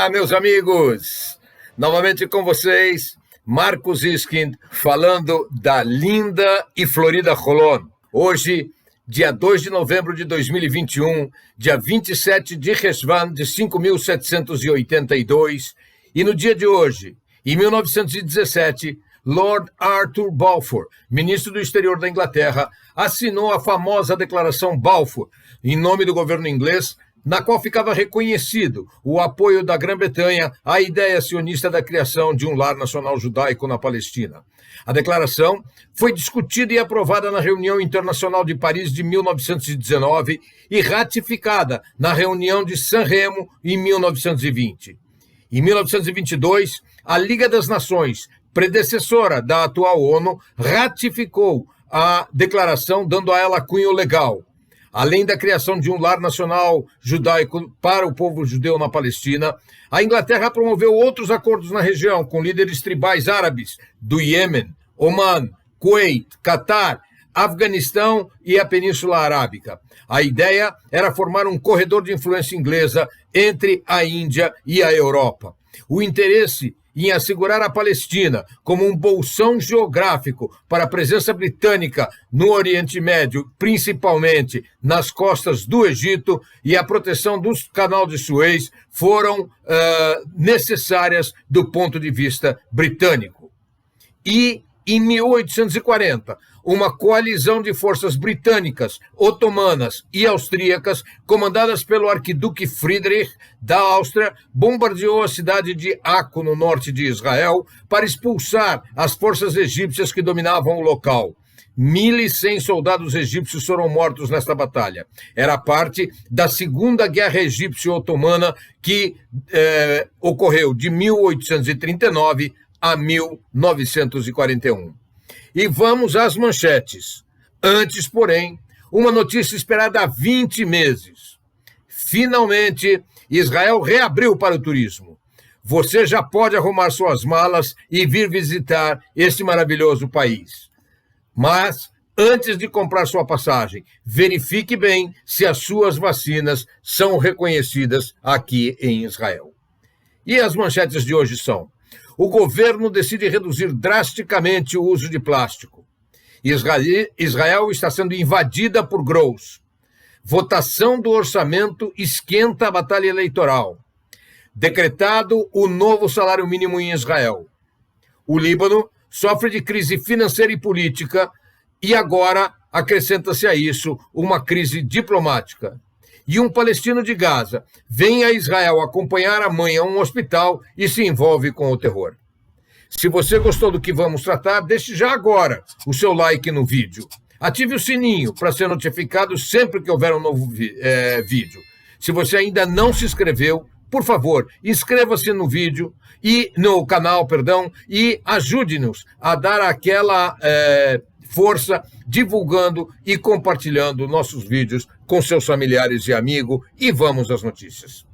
Olá, meus amigos! Novamente com vocês, Marcos Iskind, falando da linda e florida Holon. Hoje, dia 2 de novembro de 2021, dia 27 de Reshvan de 5782, e no dia de hoje, em 1917, Lord Arthur Balfour, ministro do exterior da Inglaterra, assinou a famosa Declaração Balfour, em nome do governo inglês, na qual ficava reconhecido o apoio da Grã-Bretanha à ideia sionista da criação de um lar nacional judaico na Palestina. A declaração foi discutida e aprovada na reunião internacional de Paris de 1919 e ratificada na reunião de San Remo em 1920. Em 1922, a Liga das Nações, predecessora da atual ONU, ratificou a declaração, dando a ela cunho legal. Além da criação de um lar nacional judaico para o povo judeu na Palestina, a Inglaterra promoveu outros acordos na região com líderes tribais árabes do Iêmen, Oman, Kuwait, Catar, Afeganistão e a Península Arábica. A ideia era formar um corredor de influência inglesa entre a Índia e a Europa. O interesse em assegurar a Palestina como um bolsão geográfico para a presença britânica no Oriente Médio, principalmente nas costas do Egito, e a proteção do Canal de Suez foram necessárias do ponto de vista britânico. E, em 1840, uma coalizão de forças britânicas, otomanas e austríacas, comandadas pelo arquiduque Friedrich da Áustria, bombardeou a cidade de Acco, no norte de Israel, para expulsar as forças egípcias que dominavam o local. 1.100 soldados egípcios foram mortos nesta batalha. Era parte da Segunda Guerra Egípcio-Otomana, que ocorreu de 1839 a 1941. E vamos às manchetes. Antes, porém, uma notícia esperada há 20 meses. Finalmente, Israel reabriu para o turismo. Você já pode arrumar suas malas e vir visitar este maravilhoso país. Mas, antes de comprar sua passagem, verifique bem se as suas vacinas são reconhecidas aqui em Israel. E as manchetes de hoje são: o governo decide reduzir drasticamente o uso de plástico. Israel está sendo invadida por grãos. Votação do orçamento esquenta a batalha eleitoral. Decretado o novo salário mínimo em Israel. O Líbano sofre de crise financeira e política e agora acrescenta-se a isso uma crise diplomática. E um palestino de Gaza vem a Israel acompanhar a mãe a um hospital e se envolve com o terror. Se você gostou do que vamos tratar, deixe já agora o seu like no vídeo. Ative o sininho para ser notificado sempre que houver um novo vídeo. Se você ainda não se inscreveu, por favor, inscreva-se no vídeo e no canal, e ajude-nos a dar aquela força divulgando e compartilhando nossos vídeos com seus familiares e amigos, e vamos às notícias.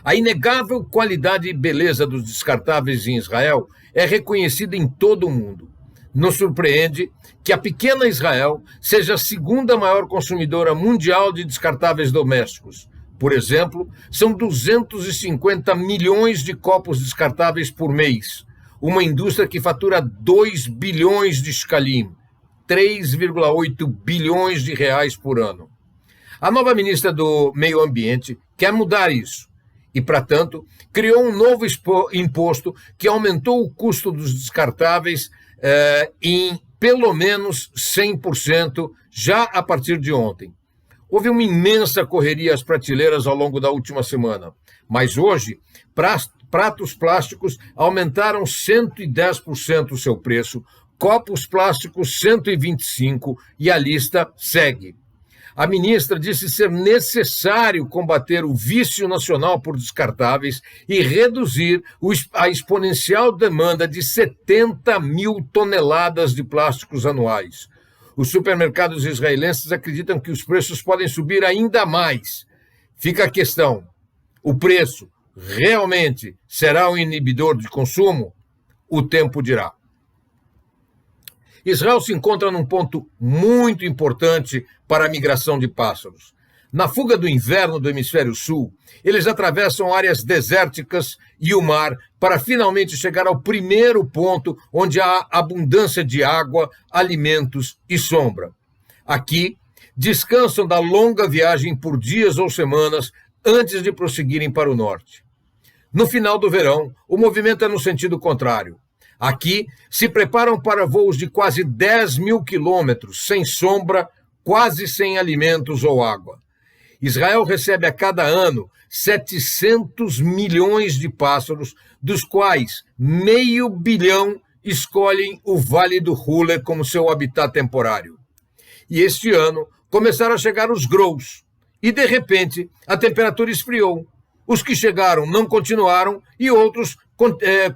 A inegável qualidade e beleza dos descartáveis em Israel é reconhecida em todo o mundo. Nos surpreende que a pequena Israel seja a segunda maior consumidora mundial de descartáveis domésticos. Por exemplo, são 250 milhões de copos descartáveis por mês, uma indústria que fatura 2 bilhões de shkalim, 3,8 bilhões de reais por ano. A nova ministra do Meio Ambiente quer mudar isso e, para tanto, criou um novo imposto que aumentou o custo dos descartáveis em pelo menos 100% já a partir de ontem. Houve uma imensa correria às prateleiras ao longo da última semana, mas hoje pratos plásticos aumentaram 110% o seu preço, copos plásticos 125% e a lista segue. A ministra disse ser necessário combater o vício nacional por descartáveis e reduzir a exponencial demanda de 70 mil toneladas de plásticos anuais. Os supermercados israelenses acreditam que os preços podem subir ainda mais. Fica a questão: o preço realmente será um inibidor de consumo? O tempo dirá. Israel se encontra num ponto muito importante para a migração de pássaros. Na fuga do inverno do hemisfério sul, eles atravessam áreas desérticas e o mar para finalmente chegar ao primeiro ponto onde há abundância de água, alimentos e sombra. Aqui, descansam da longa viagem por dias ou semanas antes de prosseguirem para o norte. No final do verão, o movimento é no sentido contrário. Aqui, se preparam para voos de quase 10 mil quilômetros, sem sombra, quase sem alimentos ou água. Israel recebe a cada ano 700 milhões de pássaros, dos quais 500 milhões escolhem o Vale do Hule como seu habitat temporário. E este ano começaram a chegar os grãos, e de repente a temperatura esfriou. Os que chegaram não continuaram e outros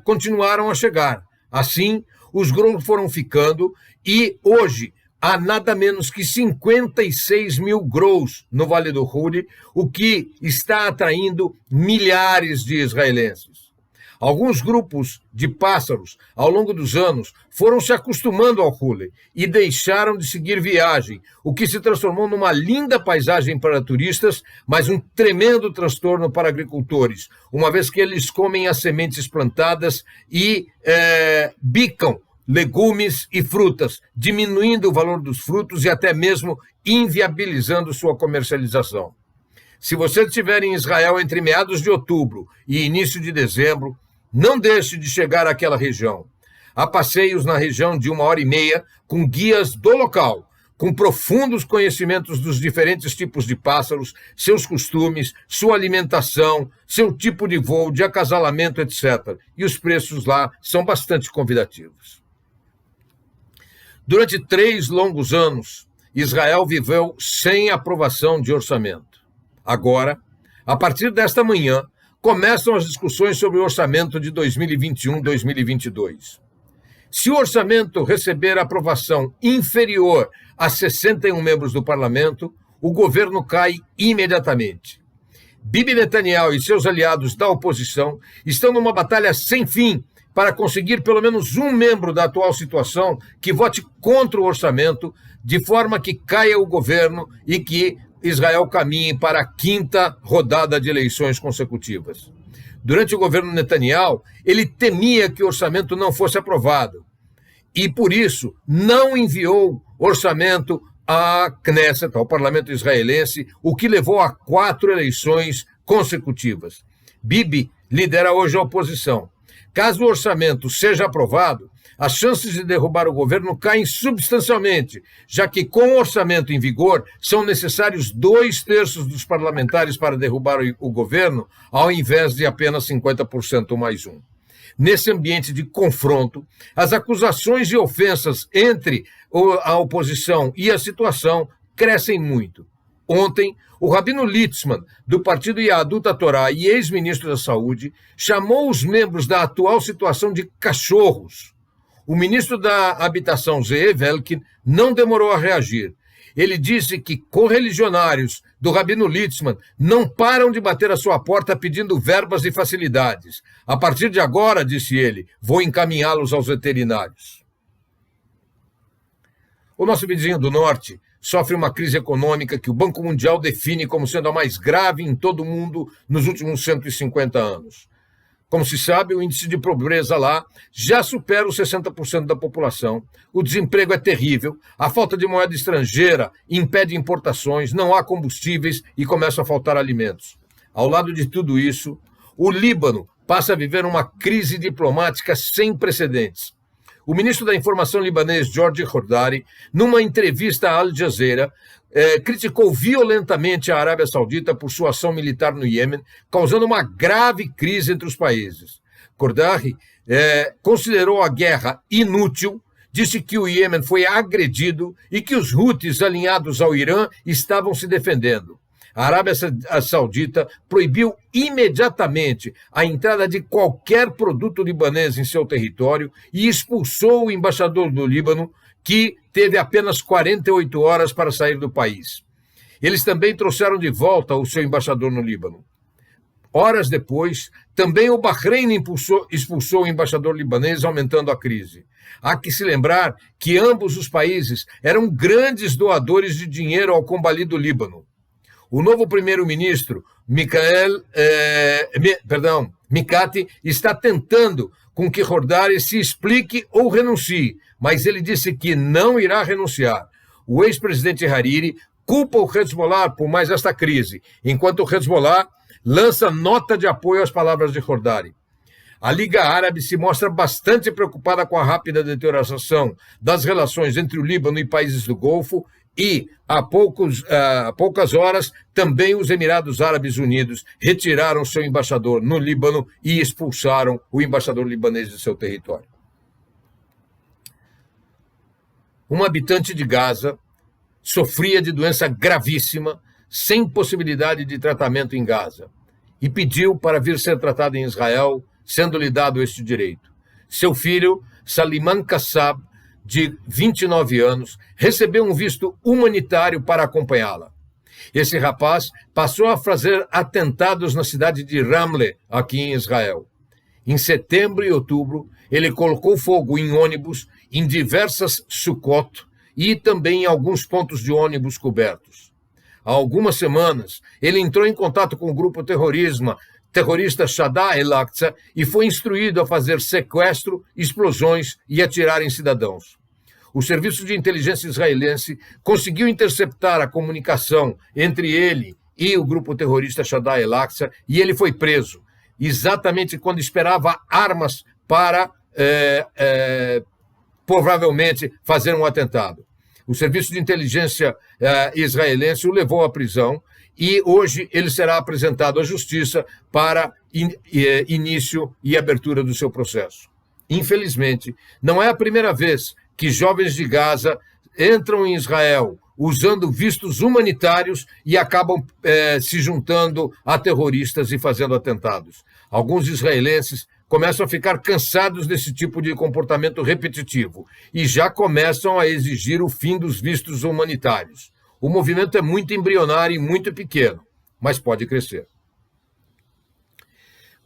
continuaram a chegar. Assim, os grãos foram ficando e hoje há nada menos que 56 mil grãos no Vale do Hule, o que está atraindo milhares de israelenses. Alguns grupos de pássaros, ao longo dos anos, foram se acostumando ao Hule e deixaram de seguir viagem, o que se transformou numa linda paisagem para turistas, mas um tremendo transtorno para agricultores, uma vez que eles comem as sementes plantadas e bicam legumes e frutas, diminuindo o valor dos frutos e até mesmo inviabilizando sua comercialização. Se você estiver em Israel entre meados de outubro e início de dezembro, não deixe de chegar àquela região. Há passeios na região de 1h30 com guias do local, com profundos conhecimentos dos diferentes tipos de pássaros, seus costumes, sua alimentação, seu tipo de voo, de acasalamento, etc. E os preços lá são bastante convidativos. Durante 3 longos anos, Israel viveu sem aprovação de orçamento. Agora, a partir desta manhã, começam as discussões sobre o orçamento de 2021-2022. Se o orçamento receber aprovação inferior a 61 membros do parlamento, o governo cai imediatamente. Bibi Netanyahu e seus aliados da oposição estão numa batalha sem fim para conseguir pelo menos um membro da atual situação que vote contra o orçamento, de forma que caia o governo e que Israel caminhe para a 5ª rodada de eleições consecutivas. Durante o governo Netanyahu, ele temia que o orçamento não fosse aprovado e, por isso, não enviou orçamento à Knesset, ao parlamento israelense, o que levou a 4 eleições consecutivas. Bibi lidera hoje a oposição. Caso o orçamento seja aprovado, as chances de derrubar o governo caem substancialmente, já que com o orçamento em vigor são necessários 2/3 dos parlamentares para derrubar o governo, ao invés de apenas 50% mais um. Nesse ambiente de confronto, as acusações e ofensas entre a oposição e a situação crescem muito. Ontem, o rabino Litzman, do partido Yahadut HaTorá e ex-ministro da Saúde, chamou os membros da atual situação de cachorros. O ministro da Habitação, Zeev Elkin, não demorou a reagir. Ele disse que correligionários do rabino Litzman não param de bater à sua porta pedindo verbas e facilidades. A partir de agora, disse ele, vou encaminhá-los aos veterinários. O nosso vizinho do norte sofre uma crise econômica que o Banco Mundial define como sendo a mais grave em todo o mundo nos últimos 150 anos. Como se sabe, o índice de pobreza lá já supera os 60% da população, o desemprego é terrível, a falta de moeda estrangeira impede importações, não há combustíveis e começam a faltar alimentos. Ao lado de tudo isso, o Líbano passa a viver uma crise diplomática sem precedentes. O ministro da Informação libanês, George Hordari, numa entrevista à Al Jazeera, criticou violentamente a Arábia Saudita por sua ação militar no Iêmen, causando uma grave crise entre os países. Hordari considerou a guerra inútil, disse que o Iêmen foi agredido e que os Houthis alinhados ao Irã estavam se defendendo. A Arábia Saudita proibiu imediatamente a entrada de qualquer produto libanês em seu território e expulsou o embaixador do Líbano, que teve apenas 48 horas para sair do país. Eles também trouxeram de volta o seu embaixador no Líbano. Horas depois, também o Bahrein expulsou o embaixador libanês, aumentando a crise. Há que se lembrar que ambos os países eram grandes doadores de dinheiro ao combalido Líbano. O novo primeiro-ministro, Mikati, está tentando com que Hordari se explique ou renuncie, mas ele disse que não irá renunciar. O ex-presidente Hariri culpa o Hezbollah por mais esta crise, enquanto o Hezbollah lança nota de apoio às palavras de Hordari. A Liga Árabe se mostra bastante preocupada com a rápida deterioração das relações entre o Líbano e países do Golfo e, há poucas horas, também os Emirados Árabes Unidos retiraram seu embaixador no Líbano e expulsaram o embaixador libanês de seu território. Uma habitante de Gaza sofria de doença gravíssima, sem possibilidade de tratamento em Gaza, e pediu para vir ser tratada em Israel, sendo-lhe dado este direito. Seu filho, Saliman Kassab, de 29 anos, recebeu um visto humanitário para acompanhá-la. Esse rapaz passou a fazer atentados na cidade de Ramle, aqui em Israel. Em setembro e outubro, ele colocou fogo em ônibus, em diversas Sukkot e também em alguns pontos de ônibus cobertos. Há algumas semanas, ele entrou em contato com o grupo terrorista Shada el-Aqsa e foi instruído a fazer sequestro, explosões e atirar em cidadãos. O serviço de inteligência israelense conseguiu interceptar a comunicação entre ele e o grupo terrorista Shada el-Aqsa e ele foi preso, exatamente quando esperava armas para, provavelmente, fazer um atentado. O serviço de inteligência israelense o levou à prisão e hoje ele será apresentado à justiça para início e abertura do seu processo. Infelizmente, não é a primeira vez que jovens de Gaza entram em Israel usando vistos humanitários e acabam se juntando a terroristas e fazendo atentados. Alguns israelenses começam a ficar cansados desse tipo de comportamento repetitivo e já começam a exigir o fim dos vistos humanitários. O movimento é muito embrionário e muito pequeno, mas pode crescer.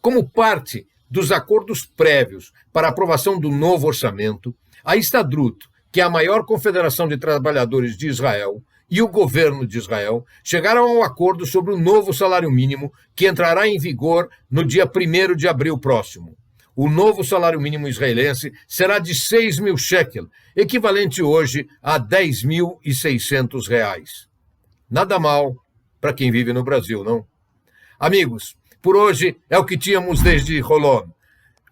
Como parte dos acordos prévios para a aprovação do novo orçamento, a Histadrut, que é a maior confederação de trabalhadores de Israel, e o governo de Israel chegaram a um acordo sobre o novo salário mínimo que entrará em vigor no dia 1º de abril próximo. O novo salário mínimo israelense será de 6.000 shekel, equivalente hoje a R$10.600. Nada mal para quem vive no Brasil, não? Amigos, por hoje é o que tínhamos desde Holon.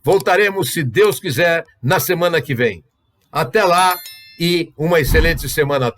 Voltaremos, se Deus quiser, na semana que vem. Até lá e uma excelente semana.